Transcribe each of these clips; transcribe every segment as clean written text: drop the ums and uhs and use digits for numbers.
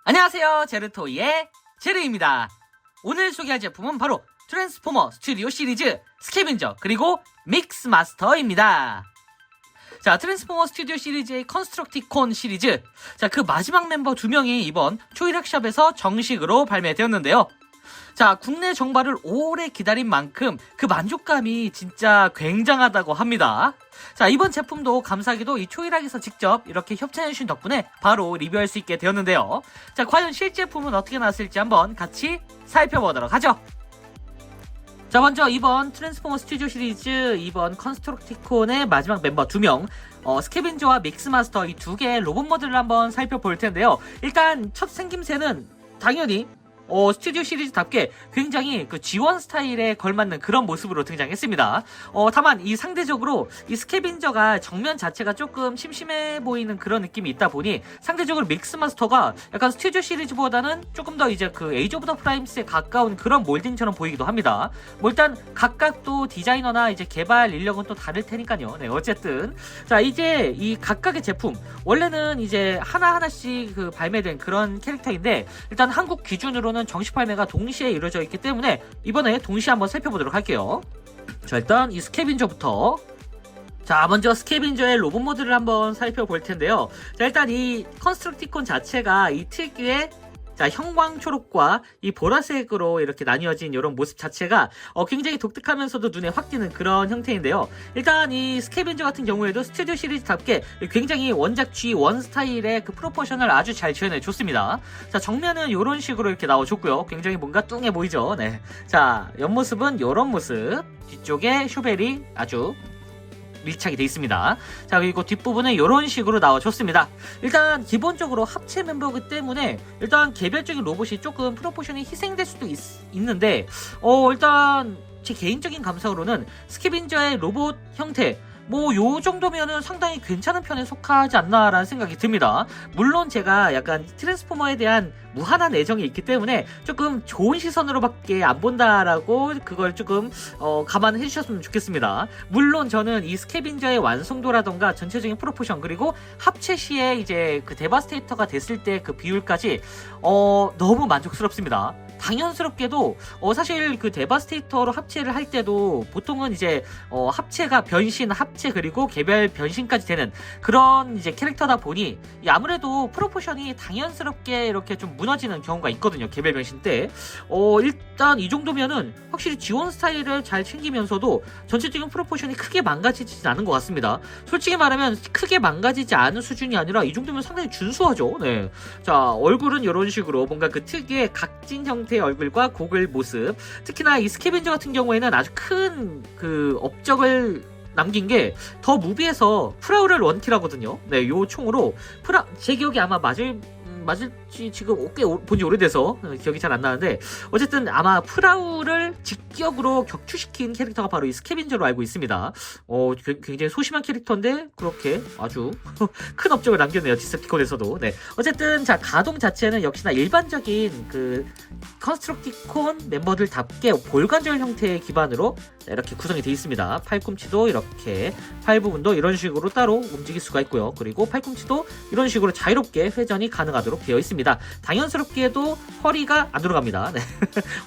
안녕하세요, 제르토이의 제르입니다. 오늘 소개할 제품은 바로 트랜스포머 스튜디오 시리즈 스캐벤저 그리고 믹스마스터입니다. 자, 트랜스포머 스튜디오 시리즈의 컨스트럭티콘 시리즈, 자, 그 마지막 멤버 2명이 이번 초일학샵에서 정식으로 발매되었는데요. 자, 국내 정발을 오래 기다린 만큼 그 만족감이 진짜 굉장하다고 합니다. 자, 이번 제품도 감사하게도 이 초일학에서 직접 이렇게 협찬해주신 덕분에 바로 리뷰할 수 있게 되었는데요. 자, 과연 실제품은 어떻게 나왔을지 한번 같이 살펴보도록 하죠. 자, 먼저 이번 트랜스포머 스튜디오 시리즈 이번 컨스트럭티콘의 마지막 멤버 2명 스캐벤저와 믹스마스터 이 두 개의 로봇 모드를 한번 살펴볼 텐데요. 일단 첫 생김새는 당연히 스튜디오 시리즈답게 굉장히 그 G1 스타일에 걸맞는 그런 모습으로 등장했습니다. 다만 이 상대적으로 이 스캐빈저가 정면 자체가 조금 심심해 보이는 그런 느낌이 있다 보니 상대적으로 믹스마스터가 약간 스튜디오 시리즈보다는 조금 더 이제 그 에이지 오브 더 프라임스에 가까운 그런 몰딩처럼 보이기도 합니다. 뭐 일단 각각 또 디자이너나 이제 개발 인력은 또 다를 테니까요. 네, 어쨌든 자, 이제 이 각각의 제품 원래는 이제 하나하나씩 그 발매된 그런 캐릭터인데 일단 한국 기준으로는 정식 발매가 동시에 이루어져 있기 때문에 이번에 동시에 한번 살펴보도록 할게요. 자, 일단 이 스캐빈저부터. 자, 먼저 스캐빈저의 로봇 모드를 한번 살펴볼 텐데요. 자, 일단 이 컨스트럭티콘 자체가 이 특유의 자, 형광 초록과 이 보라색으로 이렇게 나뉘어진 이런 모습 자체가 굉장히 독특하면서도 눈에 확 띄는 그런 형태인데요. 일단 이 스캐벤저 같은 경우에도 스튜디오 시리즈답게 굉장히 원작 G1 스타일의 그 프로포션을 아주 잘 지어내 줬습니다. 자, 정면은 이런 식으로 이렇게 나와줬고요. 굉장히 뭔가 뚱해 보이죠. 네. 자, 옆모습은 이런 모습. 뒤쪽에 쇼벨이 아주 밀착이 되어 있습니다. 자, 그리고 뒷부분은 이런 식으로 나와줬습니다. 일단 기본적으로 합체 멤버이기 때문에 일단 개별적인 로봇이 조금 프로포션이 희생될 수도 있는데 일단 제 개인적인 감상으로는 스캐빈저의 로봇 형태 뭐 요 정도면은 상당히 괜찮은 편에 속하지 않나라는 생각이 듭니다. 물론 제가 약간 트랜스포머에 대한 무한한 애정이 있기 때문에 조금 좋은 시선으로밖에 안 본다라고 그걸 조금 감안해 주셨으면 좋겠습니다. 물론 저는 이 스캐빈저의 완성도라던가 전체적인 프로포션 그리고 합체 시에 이제 그 데바스테이터가 됐을 때 그 비율까지 너무 만족스럽습니다. 당연스럽게도 사실 그 데바스테이터로 합체를 할 때도 보통은 이제 합체가 변신, 합체 그리고 개별 변신까지 되는 그런 이제 캐릭터다 보니 아무래도 프로포션이 당연스럽게 이렇게 좀 무너지는 경우가 있거든요. 개별 변신 때. 일단 이 정도면은 확실히 G1 스타일을 잘 챙기면서도 전체적인 프로포션이 크게 망가지진 않은 것 같습니다. 솔직히 말하면 크게 망가지지 않은 수준이 아니라 이 정도면 상당히 준수하죠. 네. 자, 얼굴은 이런 식으로 뭔가 그 특유의 각진 형태의 얼굴과 고글 모습, 특히나 이 스캐벤저 같은 경우에는 아주 큰 그 업적을 남긴 게 더 무비에서 프라우를 원킬하거든요. 네, 요 총으로 제 기억이 아마 맞을지 지금 꽤 본지 오래돼서 기억이 잘 안 나는데 어쨌든 아마 프라우를 직격으로 격추시킨 캐릭터가 바로 이 스캐빈저로 알고 있습니다. 굉장히 소심한 캐릭터인데 그렇게 아주 큰 업적을 남겼네요. 디셉티콘에서도. 네. 어쨌든 자, 가동 자체는 역시나 일반적인 그 컨스트럭티콘 멤버들답게 볼관절 형태의 기반으로 이렇게 구성이 되어 있습니다. 팔꿈치도 이렇게 팔 부분도 이런 식으로 따로 움직일 수가 있고요. 그리고 팔꿈치도 이런 식으로 자유롭게 회전이 가능하도록 되어 있습니다. 당연스럽게도 허리가 안 들어갑니다. 네.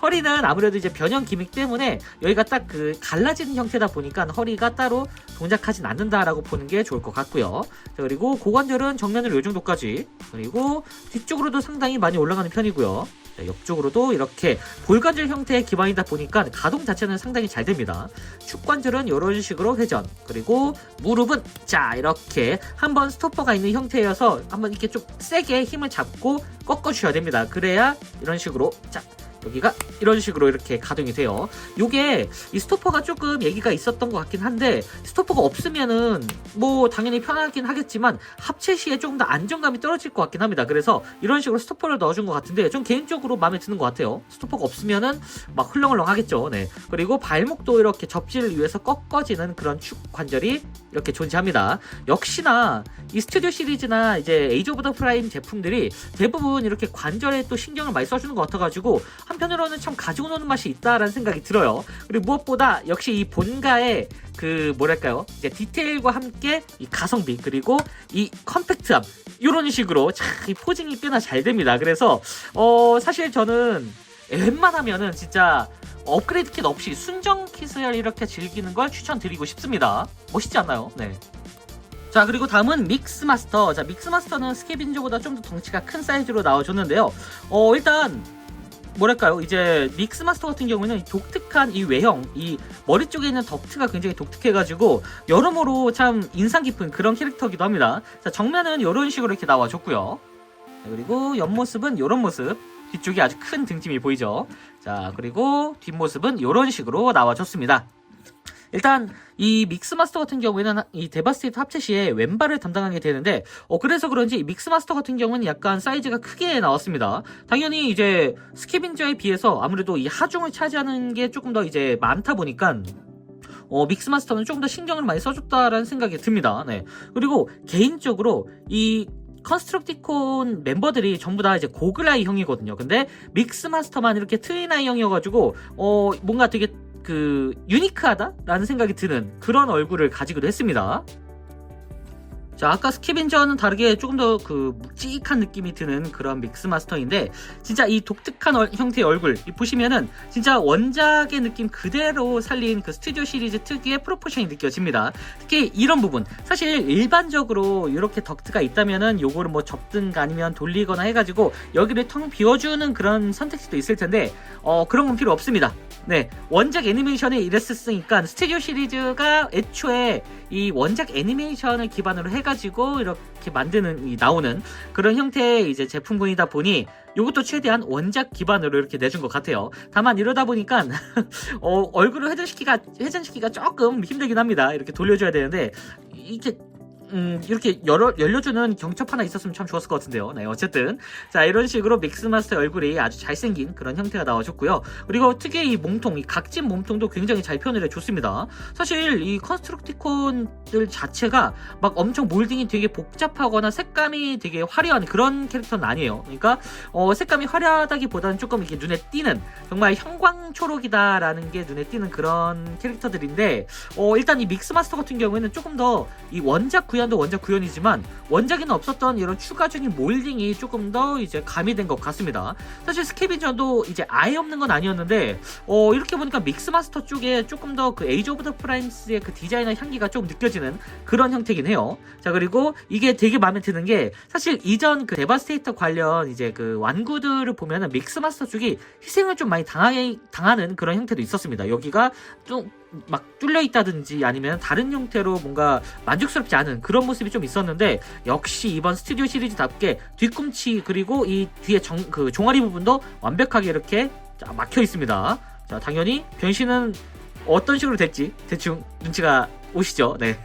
허리는 아무래도 이제 변형 기믹 때문에 여기가 딱 그 갈라지는 형태다 보니까 허리가 따로 동작하진 않는다라고 보는 게 좋을 것 같고요. 자, 그리고 고관절은 정면으로 이 정도까지, 그리고 뒤쪽으로도 상당히 많이 올라가는 편이고요. 자, 옆쪽으로도 이렇게 볼관절 형태의 기반이다 보니까 가동 자체는 상당히 잘 됩니다. 축관절은 이런 식으로 회전, 그리고 무릎은 자, 이렇게 한번 스토퍼가 있는 형태여서 한번 이렇게 좀 세게 힘을 잡고 꺾어주셔야 됩니다. 그래야 이런 식으로 자, 여기가 이런 식으로 이렇게 가동이 돼요. 요게 이 스토퍼가 조금 얘기가 있었던 것 같긴 한데 스토퍼가 없으면은 뭐 당연히 편하긴 하겠지만 합체 시에 조금 더 안정감이 떨어질 것 같긴 합니다. 그래서 이런 식으로 스토퍼를 넣어준 것 같은데 좀 개인적으로 마음에 드는 것 같아요. 스토퍼가 없으면은 막 흘렁흘렁 하겠죠. 네. 그리고 발목도 이렇게 접지를 위해서 꺾어지는 그런 축 관절이 이렇게 존재합니다. 역시나 이 스튜디오 시리즈나 이제 에이지 오브 더 프라임 제품들이 대부분 이렇게 관절에 또 신경을 많이 써주는 것 같아가지고 한편으로는 참 가지고 노는 맛이 있다라는 생각이 들어요. 그리고 무엇보다 역시 이 본가의 그 뭐랄까요, 이제 디테일과 함께 이 가성비 그리고 이 컴팩트함 이런 식으로 참 이 포징이 꽤나 잘 됩니다. 그래서 사실 저는 웬만하면은 진짜 업그레이드 킷 없이 순정 킷을 이렇게 즐기는 걸 추천드리고 싶습니다. 멋있지 않나요? 네. 자, 그리고 다음은 믹스마스터. 자, 믹스마스터는 스캐빈저보다 좀 더 덩치가 큰 사이즈로 나와줬는데요. 일단 뭐랄까요, 이제 믹스마스터 같은 경우는 독특한 이 외형, 이 머리 쪽에 있는 덕트가 굉장히 독특해가지고 여러모로 참 인상 깊은 그런 캐릭터기도 합니다. 자, 정면은 이런 식으로 이렇게 나와줬고요. 자, 그리고 옆모습은 이런 모습. 뒤쪽이 아주 큰 등짐이 보이죠. 자, 그리고 뒷모습은 이런 식으로 나와줬습니다. 일단 이 믹스마스터 같은 경우에는 이 데바스테이터 합체 시에 왼발을 담당하게 되는데 그래서 그런지 믹스마스터 같은 경우는 약간 사이즈가 크게 나왔습니다. 당연히 이제 스캐빈저에 비해서 아무래도 이 하중을 차지하는 게 조금 더 이제 많다 보니까 믹스마스터는 조금 더 신경을 많이 써줬다라는 생각이 듭니다. 네. 그리고 개인적으로 이 컨스트럭티콘 멤버들이 전부 다 이제 고글아이 형이거든요. 근데 믹스마스터만 이렇게 트윈아이 형이어가지고 뭔가 되게 그 유니크하다라는 생각이 드는 그런 얼굴을 가지기도 했습니다. 자, 아까 스캐빈저와는 다르게 조금 더 그 묵직한 느낌이 드는 그런 믹스마스터인데 진짜 이 독특한 형태의 얼굴 보시면은 진짜 원작의 느낌 그대로 살린 그 스튜디오 시리즈 특유의 프로포션이 느껴집니다. 특히 이런 부분, 사실 일반적으로 이렇게 덕트가 있다면은 요거를 뭐 접든가 아니면 돌리거나 해가지고 여기를 텅 비워주는 그런 선택지도 있을 텐데 그런 건 필요 없습니다. 네, 원작 애니메이션이 이랬으니까 스튜디오 시리즈가 애초에 이 원작 애니메이션을 기반으로 해가지고 이렇게 만드는 나오는 그런 형태의 이제 제품군이다 보니 이것도 최대한 원작 기반으로 이렇게 내준 것 같아요. 다만 이러다 보니까 얼굴을 회전시키기가 조금 힘들긴 합니다. 이렇게 돌려줘야 되는데 이렇게 열려주는 경첩 하나 있었으면 참 좋았을 것 같은데요. 네, 어쨌든 자, 이런 식으로 믹스마스터의 얼굴이 아주 잘생긴 그런 형태가 나와줬고요. 그리고 특유의 이 몸통, 이 각진 몸통도 굉장히 잘 표현을 해줬습니다. 사실 이 컨스트럭티콘들 자체가 막 엄청 몰딩이 되게 복잡하거나 색감이 되게 화려한 그런 캐릭터는 아니에요. 그러니까 색감이 화려하다기보다는 조금 이렇게 눈에 띄는 정말 형광초록이다라는 게 눈에 띄는 그런 캐릭터들인데 일단 이 믹스마스터 같은 경우에는 조금 더 이 원작 구현도 원작 구현이지만 원작에는 없었던 이런 추가적인 몰딩이 조금 더 이제 가미된 것 같습니다. 사실 스캐빈저도 이제 아예 없는 건 아니었는데 이렇게 보니까 믹스마스터 쪽에 조금 더 그 에이지 오브 더 프라임스의 그 디자이너 향기가 좀 느껴지는 그런 형태긴 해요. 자, 그리고 이게 되게 마음에 드는 게 사실 이전 그 데바스테이터 관련 이제 그 완구들을 보면은 믹스마스터 쪽이 희생을 좀 많이 당하는 그런 형태도 있었습니다. 여기가 좀 막 뚫려 있다든지 아니면 다른 형태로 뭔가 만족스럽지 않은 그런 모습이 좀 있었는데 역시 이번 스튜디오 시리즈답게 뒤꿈치 그리고 이 뒤에 그 종아리 부분도 완벽하게 이렇게 막혀 있습니다. 자, 당연히 변신은 어떤 식으로 될지 대충 눈치가 오시죠? 네.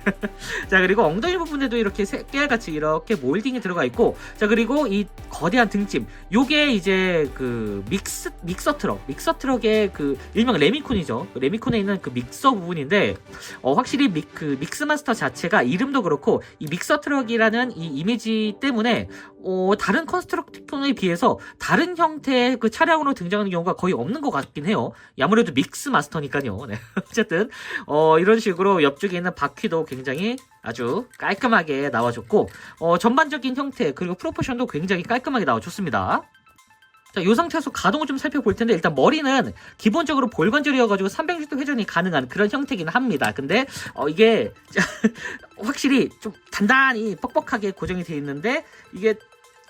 자, 그리고 엉덩이 부분에도 이렇게 깨알같이 이렇게 몰딩이 들어가 있고, 자, 그리고 이 거대한 등짐, 요게 이제 그 믹서 트럭의 그 일명 레미콘이죠. 레미콘에 있는 그 믹서 부분인데 확실히 믹스마스터 자체가 이름도 그렇고 이 믹서 트럭이라는 이 이미지 때문에 다른 컨스트럭티콘에 비해서 다른 형태의 그 차량으로 등장하는 경우가 거의 없는 것 같긴 해요. 아무래도 믹스마스터니까요. 네. 어쨌든 이런 식으로 옆쪽에 있는 바퀴도 굉장히 아주 깔끔하게 나와줬고 전반적인 형태 그리고 프로포션도 굉장히 깔끔하게 나와줬습니다. 자, 이 상태에서 가동을 좀 살펴볼 텐데 일단 머리는 기본적으로 볼관절이어가지고 360도 회전이 가능한 그런 형태긴 합니다. 근데 이게 확실히 좀 단단히 뻑뻑하게 고정이 되어 있는데 이게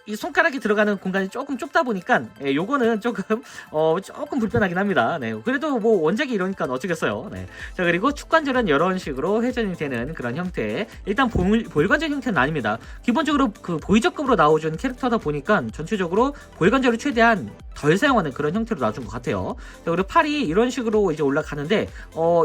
이 손가락이 들어가는 공간이 조금 좁다 보니까 요거는 조금 불편하긴 합니다. 네, 그래도 뭐 원작이 이러니까 어쩌겠어요. 네. 자, 그리고 축관절은 이런 식으로 회전이 되는 그런 형태. 일단 볼관절 형태는 아닙니다. 기본적으로 그 보이저급으로 나와준 캐릭터다 보니까 전체적으로 볼관절을 최대한 덜 사용하는 그런 형태로 나와준 것 같아요. 자, 그리고 팔이 이런 식으로 이제 올라가는데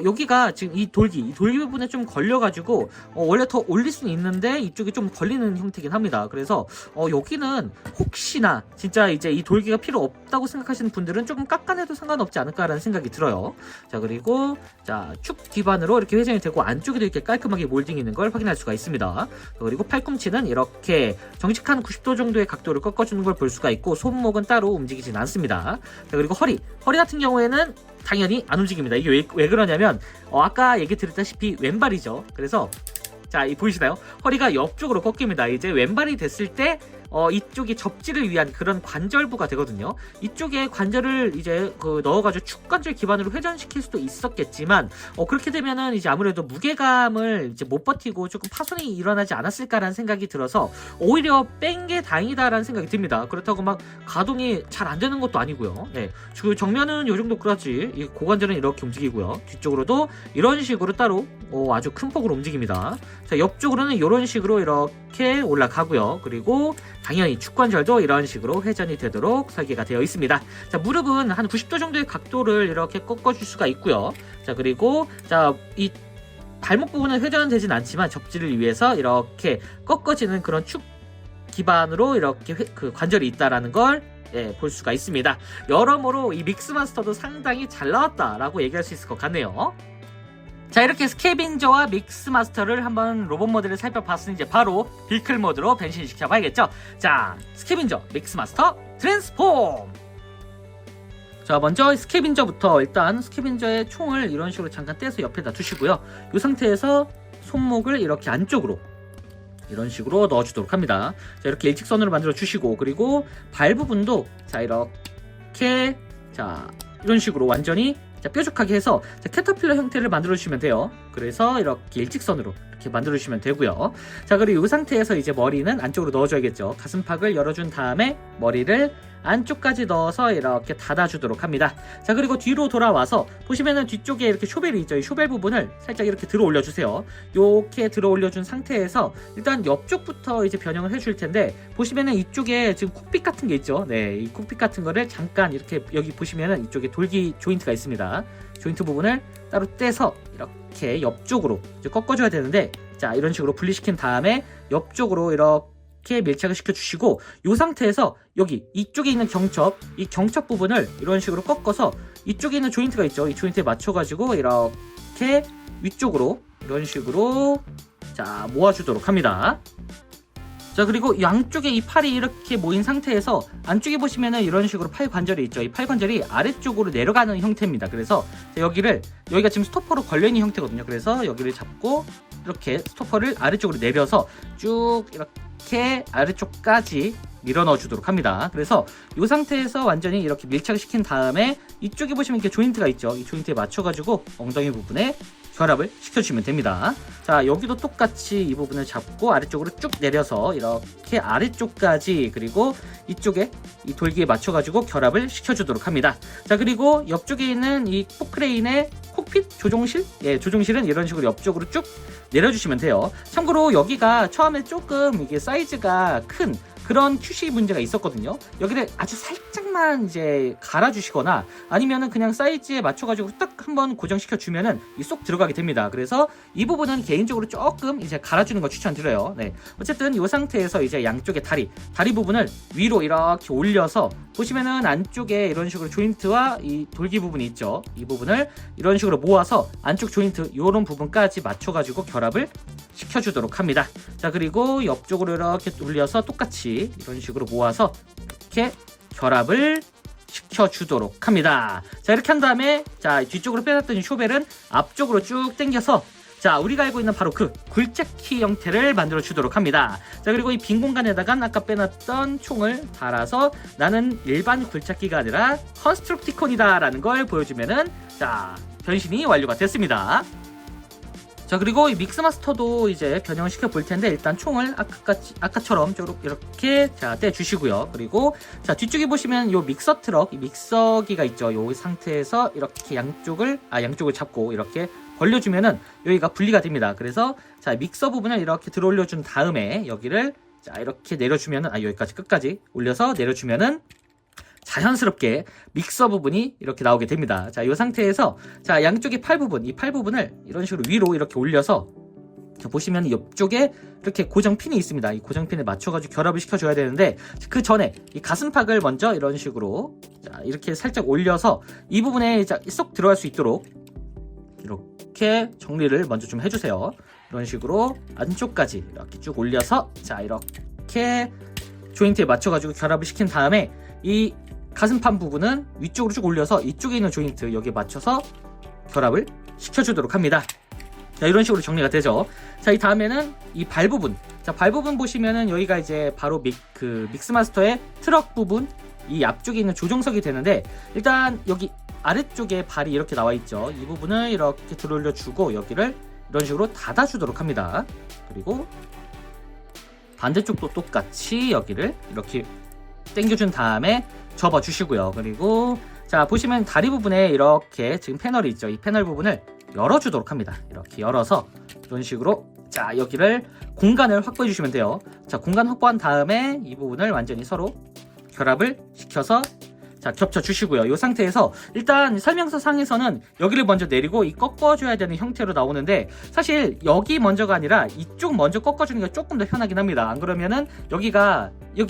여기가 지금 이 돌기 부분에 좀 걸려가지고 원래 더 올릴 수는 있는데 이쪽이 좀 걸리는 형태긴 합니다. 그래서 여기는 그러면은 혹시나 진짜 이제 이 돌기가 필요 없다고 생각하시는 분들은 조금 깎아내도 상관없지 않을까라는 생각이 들어요. 자, 그리고 자, 축 기반으로 이렇게 회전이 되고 안쪽에도 이렇게 깔끔하게 몰딩이 있는 걸 확인할 수가 있습니다. 그리고 팔꿈치는 이렇게 정직한 90도 정도의 각도를 꺾어주는 걸 볼 수가 있고 손목은 따로 움직이진 않습니다. 자, 그리고 허리 같은 경우에는 당연히 안 움직입니다. 이게 왜 그러냐면 아까 얘기 드렸다시피 왼발이죠. 그래서 자, 이 보이시나요? 허리가 옆쪽으로 꺾입니다. 이제 왼발이 됐을 때 이쪽이 접지를 위한 그런 관절부가 되거든요. 이쪽에 관절을 이제 넣어가지고 축관절 기반으로 회전시킬 수도 있었겠지만 그렇게 되면은 이제 아무래도 무게감을 이제 못 버티고 조금 파손이 일어나지 않았을까라는 생각이 들어서 오히려 뺀 게 다행이다라는 생각이 듭니다. 그렇다고 막 가동이 잘 안 되는 것도 아니고요. 네, 그 정면은 요 정도 그렇지. 이 고관절은 이렇게 움직이고요. 뒤쪽으로도 이런 식으로 따로 아주 큰 폭으로 움직입니다. 자, 옆쪽으로는 이런 식으로 이렇게 올라가고요. 그리고 당연히 축관절도 이런 식으로 회전이 되도록 설계가 되어 있습니다. 자, 무릎은 한 90도 정도의 각도를 이렇게 꺾어줄 수가 있고요. 자, 그리고 자, 이 발목 부분은 회전은 되진 않지만 접지를 위해서 이렇게 꺾어지는 그런 축 기반으로 이렇게 그 관절이 있다라는 걸 볼 수가 있습니다. 여러모로 이 믹스마스터도 상당히 잘 나왔다라고 얘기할 수 있을 것 같네요. 자, 이렇게 스캐빈저와 믹스마스터를 한번 로봇 모드를 살펴봤으니 이제 바로 비클 모드로 변신시켜 봐야겠죠. 자, 스캐빈저, 믹스마스터, 트랜스폼! 자, 먼저 스캐빈저부터 일단 스캐빈저의 총을 이런 식으로 잠깐 떼서 옆에다 두시고요. 이 상태에서 손목을 이렇게 안쪽으로 이런 식으로 넣어주도록 합니다. 자, 이렇게 일직선으로 만들어 주시고, 그리고 발 부분도 자, 이렇게 자, 이런 식으로 완전히 자, 뾰족하게 해서 자, 캐터필러 형태를 만들어 주시면 돼요. 그래서 이렇게 일직선으로 이렇게 만들어 주시면 되고요. 자, 그리고 이 상태에서 이제 머리는 안쪽으로 넣어줘야겠죠. 가슴팍을 열어준 다음에 머리를 안쪽까지 넣어서 이렇게 닫아주도록 합니다. 자, 그리고 뒤로 돌아와서 보시면은 뒤쪽에 이렇게 쇼벨이 있죠. 이 쇼벨 부분을 살짝 이렇게 들어 올려주세요. 이렇게 들어 올려준 상태에서 일단 옆쪽부터 이제 변형을 해줄 텐데, 보시면은 이쪽에 지금 콕핏 같은 게 있죠. 네, 이 콕핏 같은 거를 잠깐 이렇게 여기 보시면은 이쪽에 돌기 조인트가 있습니다. 조인트 부분을 따로 떼서 이렇게 옆쪽으로 이제 꺾어줘야 되는데, 자, 이런 식으로 분리시킨 다음에 옆쪽으로 이렇게 밀착을 시켜주시고, 이 상태에서 여기 이쪽에 있는 경첩, 이 경첩 부분을 이런 식으로 꺾어서 이쪽에 있는 조인트가 있죠. 이 조인트에 맞춰가지고 이렇게 위쪽으로 이런 식으로 자, 모아주도록 합니다. 자, 그리고 양쪽에 이 팔이 이렇게 모인 상태에서 안쪽에 보시면은 이런 식으로 팔 관절이 있죠. 이 팔 관절이 아래쪽으로 내려가는 형태입니다. 그래서 여기가 지금 스토퍼로 걸려있는 형태거든요. 그래서 여기를 잡고 이렇게 스토퍼를 아래쪽으로 내려서 쭉 이렇게 아래쪽까지 밀어 넣어 주도록 합니다. 그래서 이 상태에서 완전히 이렇게 밀착을 시킨 다음에 이쪽에 보시면 이렇게 조인트가 있죠. 이 조인트에 맞춰가지고 엉덩이 부분에 결합을 시켜주시면 됩니다. 자, 여기도 똑같이 이 부분을 잡고 아래쪽으로 쭉 내려서 이렇게 아래쪽까지, 그리고 이쪽에 이 돌기에 맞춰가지고 결합을 시켜주도록 합니다. 자, 그리고 옆쪽에 있는 이 포크레인의 콕핏 조종실? 예, 조종실은 이런 식으로 옆쪽으로 쭉 내려주시면 돼요. 참고로 여기가 처음에 조금 이게 사이즈가 큰 그런 QC 문제가 있었거든요. 여기를 아주 살짝만 이제 갈아주시거나 아니면은 그냥 사이즈에 맞춰가지고 딱 한번 고정시켜 주면은 쏙 들어가게 됩니다. 그래서 이 부분은 개인적으로 조금 이제 갈아주는 거 추천드려요. 네. 어쨌든 이 상태에서 이제 양쪽의 다리 부분을 위로 이렇게 올려서 보시면은 안쪽에 이런 식으로 조인트와 이 돌기 부분이 있죠. 이 부분을 이런 식으로 모아서 안쪽 조인트 이런 부분까지 맞춰가지고 결합을 시켜주도록 합니다. 자, 그리고 옆쪽으로 이렇게 올려서 똑같이 이런 식으로 모아서 이렇게 결합을 시켜주도록 합니다. 자, 이렇게 한 다음에 자, 뒤쪽으로 빼놨던 이 쇼벨은 앞쪽으로 쭉 당겨서 자, 우리가 알고 있는 바로 그 굴착키 형태를 만들어 주도록 합니다. 자, 그리고 이 빈 공간에다가 아까 빼놨던 총을 달아서 나는 일반 굴착기가 아니라 컨스트럭티콘이다 라는 걸 보여주면은 자, 변신이 완료가 됐습니다. 자, 그리고 이 믹스마스터도 이제 변형을 시켜 볼 텐데, 일단 총을 아까처럼 이렇게 자, 떼주시고요. 그리고 자, 뒤쪽에 보시면 요 믹서 트럭, 이 믹서기가 있죠. 요 상태에서 이렇게 양쪽을 잡고 이렇게 벌려주면은 여기가 분리가 됩니다. 그래서 자, 믹서 부분을 이렇게 들어 올려준 다음에 여기를 자, 이렇게 내려주면은 여기까지 끝까지 올려서 내려주면은 자연스럽게 믹서 부분이 이렇게 나오게 됩니다. 자, 이 상태에서 자, 양쪽의 팔 부분, 이 팔 부분을 이런 식으로 위로 이렇게 올려서 자, 보시면 이쪽에 이렇게 고정핀이 있습니다. 이 고정핀에 맞춰가지고 결합을 시켜줘야 되는데 그 전에 이 가슴팍을 먼저 이런 식으로 자, 이렇게 살짝 올려서 이 부분에 쏙 들어갈 수 있도록 이렇게 정리를 먼저 좀 해주세요. 이런 식으로 안쪽까지 이렇게 쭉 올려서 자 이렇게 조인트에 맞춰가지고 결합을 시킨 다음에 이 가슴판 부분은 위쪽으로 쭉 올려서 이쪽에 있는 조인트 여기에 맞춰서 결합을 시켜주도록 합니다. 자, 이런 식으로 정리가 되죠. 자, 이 다음에는 이 발 부분. 자, 발 부분 보시면은 여기가 이제 바로 믹스마스터의 트럭 부분, 이 앞쪽에 있는 조종석이 되는데, 일단 여기 아래쪽에 발이 이렇게 나와 있죠. 이 부분을 이렇게 들어올려 주고 여기를 이런 식으로 닫아주도록 합니다. 그리고 반대쪽도 똑같이 여기를 이렇게 당겨준 다음에 접어주시고요. 그리고 자, 보시면 다리 부분에 이렇게 지금 패널이 있죠. 이 패널 부분을 열어주도록 합니다. 이렇게 열어서 이런 식으로 자 여기를 공간을 확보해 주시면 돼요. 자, 공간 확보한 다음에 이 부분을 완전히 서로 결합을 시켜서 자 겹쳐 주시고요. 이 상태에서 일단 설명서 상에서는 여기를 먼저 내리고 이 꺾어줘야 되는 형태로 나오는데 사실 여기 먼저가 아니라 이쪽 먼저 꺾어주는 게 조금 더 편하긴 합니다. 안 그러면은 여기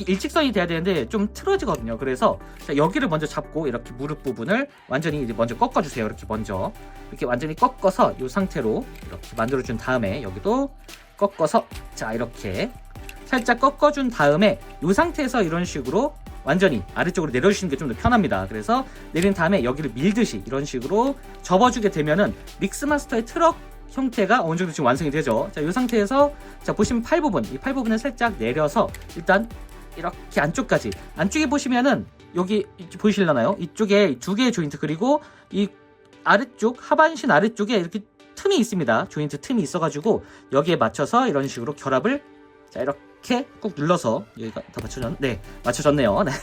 일직선이 돼야 되는데 좀 틀어지거든요. 그래서 자, 여기를 먼저 잡고 이렇게 무릎 부분을 완전히 이제 먼저 꺾어주세요. 이렇게 먼저 이렇게 완전히 꺾어서 이 상태로 이렇게 만들어준 다음에 여기도 꺾어서 자 이렇게 살짝 꺾어준 다음에 이 상태에서 이런 식으로 완전히 아래쪽으로 내려주시는 게 좀 더 편합니다. 그래서 내린 다음에 여기를 밀듯이 이런 식으로 접어주게 되면은 믹스마스터의 트럭 형태가 어느 정도 지금 완성이 되죠. 자, 이 상태에서 자 보시면 팔 부분, 이 팔 부분을 살짝 내려서 일단 이렇게 안쪽까지 안쪽에 보시면은 여기 보이실려나요? 이쪽에 두 개의 조인트 그리고 이 아래쪽 하반신 아래쪽에 이렇게 틈이 있습니다. 조인트 틈이 있어가지고 여기에 맞춰서 이런 식으로 결합을 자 이렇게 꾹 눌러서 여기가 다 맞춰졌네요. 네.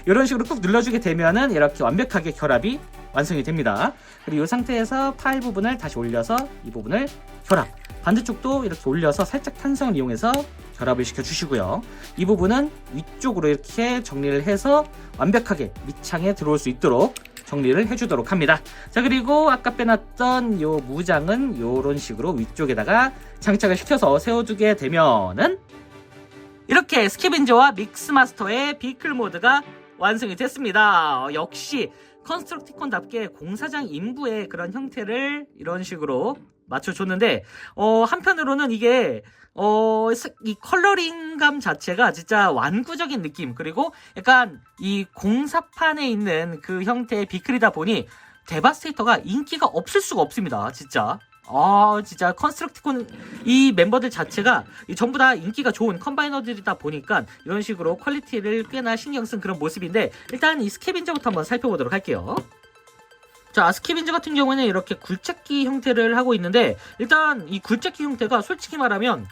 이런 식으로 꾹 눌러주게 되면은 이렇게 완벽하게 결합이 완성이 됩니다. 그리고 이 상태에서 팔 부분을 다시 올려서 이 부분을 결합, 반대쪽도 이렇게 올려서 살짝 탄성을 이용해서 결합을 시켜주시고요. 이 부분은 위쪽으로 이렇게 정리를 해서 완벽하게 밑창에 들어올 수 있도록 정리를 해주도록 합니다. 자, 그리고 아까 빼놨던 요 무장은 요런 식으로 위쪽에다가 장착을 시켜서 세워두게 되면은 이렇게 스캐벤저와 믹스마스터의 비클 모드가 완성이 됐습니다. 역시 컨스트럭티콘답게 공사장 인부의 그런 형태를 이런 식으로 맞춰줬는데 한편으로는 이게 이 컬러링감 자체가 진짜 완구적인 느낌, 그리고 약간 이 공사판에 있는 그 형태의 비클이다 보니 데바스테이터가 인기가 없을 수가 없습니다. 진짜 컨스트럭티콘 이 멤버들 자체가 전부 다 인기가 좋은 컴바이너들이다 보니까 이런 식으로 퀄리티를 꽤나 신경 쓴 그런 모습인데, 일단 이 스캐빈저부터 한번 살펴보도록 할게요. 자, 스캐빈저 같은 경우에는 이렇게 굴착기 형태를 하고 있는데, 일단 이 굴착기 형태가 솔직히 말하면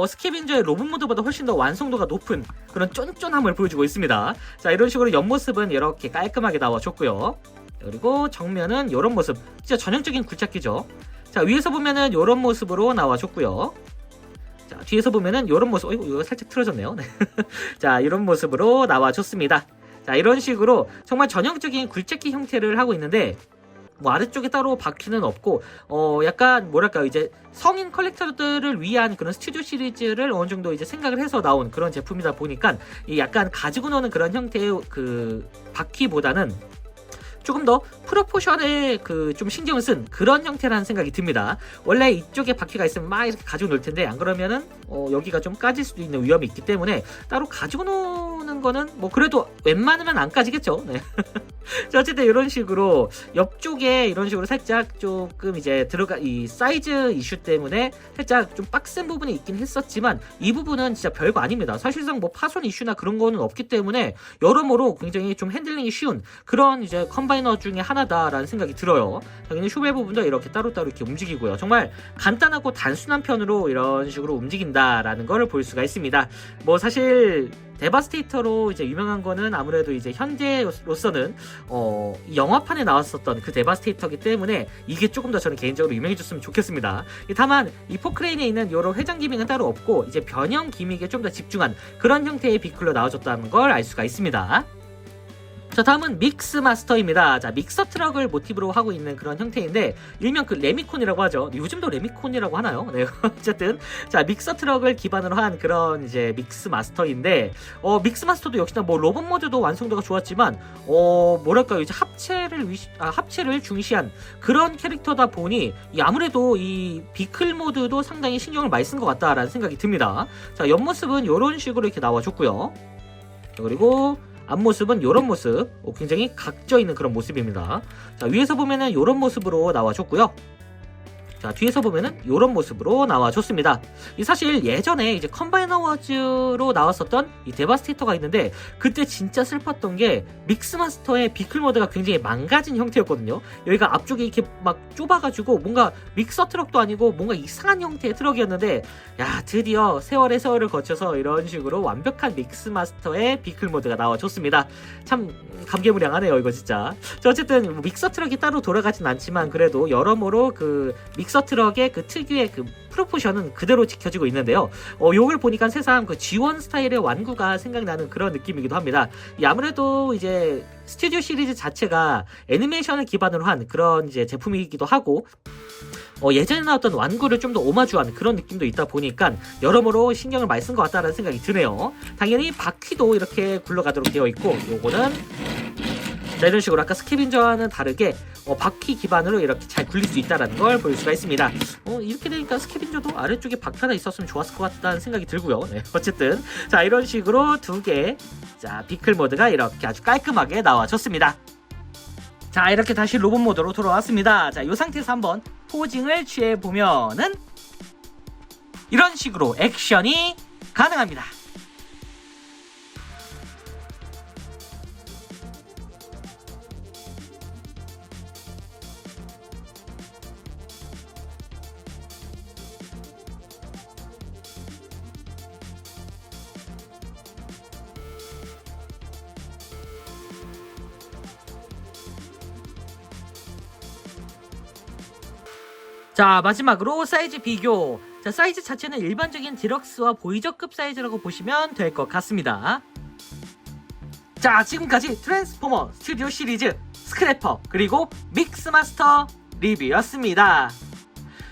스캐빈저의 로봇 모드보다 훨씬 더 완성도가 높은 그런 쫀쫀함을 보여주고 있습니다. 자, 이런 식으로 옆모습은 이렇게 깔끔하게 나와줬고요. 그리고 정면은 이런 모습, 진짜 전형적인 굴착기죠. 자, 위에서 보면은 이런 모습으로 나와줬고요. 자, 뒤에서 보면은 이런 모습, 이거 살짝 틀어졌네요. 자, 이런 모습으로 나와줬습니다. 자, 이런 식으로 정말 전형적인 굴착기 형태를 하고 있는데, 뭐 아래쪽에 따로 바퀴는 없고 약간 뭐랄까 이제 성인 컬렉터들을 위한 그런 스튜디오 시리즈를 어느 정도 이제 생각을 해서 나온 그런 제품이다 보니까 이 약간 가지고 노는 그런 형태의 그 바퀴보다는 조금 더 프로포션에 좀 신경을 쓴 그런 형태라는 생각이 듭니다. 원래 이쪽에 바퀴가 있으면 막 이렇게 가지고 놀 텐데, 안 그러면은 여기가 좀 까질 수도 있는 위험이 있기 때문에 따로 가지고 노는 거는 뭐 그래도 웬만하면 안 까지겠죠. 네. 자, 어쨌든 이런 식으로 옆쪽에 이런 식으로 살짝 조금 이제 이 사이즈 이슈 때문에 살짝 좀 빡센 부분이 있긴 했었지만, 이 부분은 진짜 별거 아닙니다. 사실상 뭐 파손 이슈나 그런 거는 없기 때문에 여러모로 굉장히 좀 핸들링이 쉬운 그런 이제 컴바이너 중에 하나다라는 생각이 들어요. 당연히 슈벨 부분도 이렇게 따로따로 이렇게 움직이고요. 정말 간단하고 단순한 편으로 이런 식으로 움직인다라는 걸 볼 수가 있습니다. 뭐 사실 데바스테이터로 이제 유명한 거는 아무래도 이제 현재로서는 영화판에 나왔었던 그 데바스테이터이기 때문에 이게 조금 더 저는 개인적으로 유명해졌으면 좋겠습니다. 다만 이 포크레인에 있는 이런 회전 기믹은 따로 없고 이제 변형 기믹에 좀 더 집중한 그런 형태의 비클로 나와줬다는 걸 알 수가 있습니다. 자, 다음은 믹스 마스터입니다. 자, 믹서 트럭을 모티브로 하고 있는 그런 형태인데 일명 그 레미콘이라고 하죠. 요즘도 레미콘이라고 하나요? 네, 어쨌든 자, 믹서 트럭을 기반으로 한 그런 이제 믹스 마스터인데 믹스 마스터도 역시나 뭐 로봇 모드도 완성도가 좋았지만 뭐랄까요, 이제 합체를 중시한 그런 캐릭터다 보니 아무래도 이 비클 모드도 상당히 신경을 많이 쓴 것 같다라는 생각이 듭니다. 자, 옆모습은 이런 식으로 이렇게 나와줬고요. 그리고 앞모습은 이런 모습, 굉장히 각져 있는 그런 모습입니다. 자, 위에서 보면은 이런 모습으로 나와줬고요. 자, 뒤에서 보면은 이런 모습으로 나와줬습니다. 이 사실 예전에 이제 컴바인 어워즈로 나왔었던 이 데바스테이터가 있는데 그때 진짜 슬펐던 게 믹스마스터의 비클 모드가 굉장히 망가진 형태였거든요. 여기가 앞쪽이 이렇게 막 좁아가지고 뭔가 믹서 트럭도 아니고 뭔가 이상한 형태의 트럭이었는데 야, 드디어 세월의 세월을 거쳐서 이런 식으로 완벽한 믹스마스터의 비클 모드가 나와줬습니다. 참 감개무량하네요, 이거 진짜. 자, 어쨌든 믹서 트럭이 따로 돌아가진 않지만 그래도 여러모로 그 믹서 트럭의 그 특유의 그 프로포션은 그대로 지켜지고 있는데요. 요걸 보니까 새삼 그 G1 스타일의 완구가 생각나는 그런 느낌이기도 합니다. 아무래도 이제 스튜디오 시리즈 자체가 애니메이션을 기반으로 한 그런 이제 제품이기도 하고 예전에 나왔던 완구를 좀 더 오마주한 그런 느낌도 있다 보니까 여러모로 신경을 많이 쓴 것 같다는 생각이 드네요. 당연히 바퀴도 이렇게 굴러가도록 되어 있고 요거는 자, 이런 식으로 아까 스캐빈저와는 다르게 바퀴 기반으로 이렇게 잘 굴릴 수 있다는 걸 볼 수가 있습니다. 이렇게 되니까 스캐빈저도 아래쪽에 바퀴 하나 있었으면 좋았을 것 같다는 생각이 들고요. 네, 어쨌든 자, 이런 식으로 두 개, 자, 비클 모드가 이렇게 아주 깔끔하게 나와줬습니다. 자, 이렇게 다시 로봇 모드로 돌아왔습니다. 자, 이 상태에서 한번 포징을 취해보면은 이런 식으로 액션이 가능합니다. 자, 마지막으로 사이즈 비교. 자, 사이즈 자체는 일반적인 디럭스와 보이저급 사이즈라고 보시면 될 것 같습니다. 자, 지금까지 트랜스포머 스튜디오 시리즈 스크래퍼 그리고 믹스마스터 리뷰였습니다.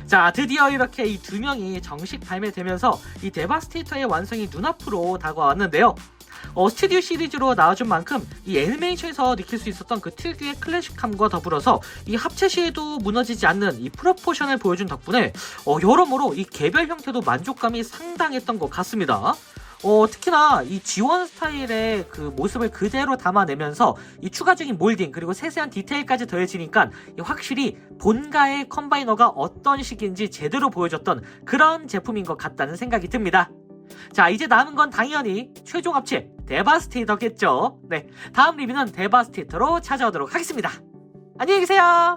자, 드디어 이렇게 이 두 명이 정식 발매되면서 이 데바스테이터의 완성이 눈앞으로 다가왔는데요. 스튜디오 시리즈로 나와준 만큼 이 애니메이션에서 느낄 수 있었던 그 특유의 클래식함과 더불어서 이 합체 시에도 무너지지 않는 이 프로포션을 보여준 덕분에 여러모로 이 개별 형태도 만족감이 상당했던 것 같습니다. 특히나 이 G1 스타일의 그 모습을 그대로 담아내면서 이 추가적인 몰딩 그리고 세세한 디테일까지 더해지니까 확실히 본가의 컴바이너가 어떤 식인지 제대로 보여줬던 그런 제품인 것 같다는 생각이 듭니다. 자, 이제 남은 건 당연히 최종 합체 데바스테이터겠죠. 네, 다음 리뷰는 데바스테이터로 찾아오도록 하겠습니다. 안녕히 계세요.